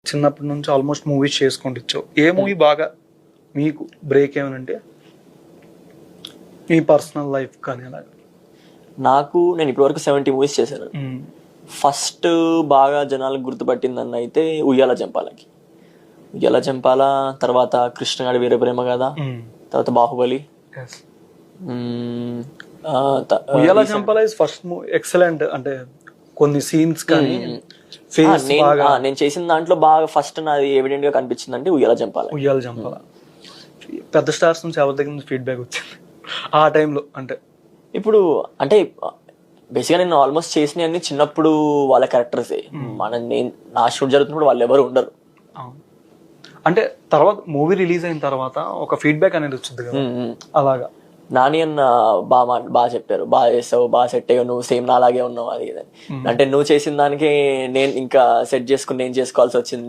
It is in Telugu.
చిన్నప్పటి నుంచి ఆల్మోస్ట్ మూవీస్ చేసుకుంటూ ఇచ్చావు. ఏ మూవీ బాగా మీకు బ్రేక్ ఏమనంటే మీ పర్సనల్ లైఫ్ కానీ అలాగా? నేను ఇప్పటివరకు 70 మూవీస్ చేశాను. ఫస్ట్ బాగా జనాలకు గుర్తుపట్టిందన్న అయితే ఉయ్యాల జంపాల, తర్వాత కృష్ణగాడి వీర ప్రేమ కదా, తర్వాత బాహుబలి. ఉయ్యాల జంపాల ఇస్ ఫస్ట్ ఎక్సలెంట్. అంటే కొన్ని సీన్స్ కానీ నేను చేసిన దాంట్లో బాగా ఫస్ట్ నాది ఎవిడెంట్ గా కనిపించింది అంటే ఉయ్యాల జంపాల. పెద్ద స్టార్స్ నుంచి ఎవరి దగ్గర నుంచి ఫీడ్బ్యాక్ వచ్చింది ఆ టైంలో? అంటే ఇప్పుడు అంటే బేసిక్గా నేను ఆల్మోస్ట్ చేసిన అన్ని చిన్నప్పుడు వాళ్ళ క్యారెక్టర్సే. నా షూట్ జరుగుతున్నప్పుడు వాళ్ళు ఎవరు ఉండరు. అంటే తర్వాత మూవీ రిలీజ్ అయిన తర్వాత ఒక ఫీడ్బ్యాక్ అనేది వచ్చింది కదా, అలాగా నాని అన్న బాగా చెప్పారు, బాగా చేస్తావు, బాగా సెట్ అయ్యావు, నువ్వు సేమ్ నాలాగే ఉన్నావు అది ఇది. అంటే నువ్వు చేసిన దానికి నేను ఇంకా సెట్ చేసుకుని నేను చేసుకోవాల్సి వచ్చింది.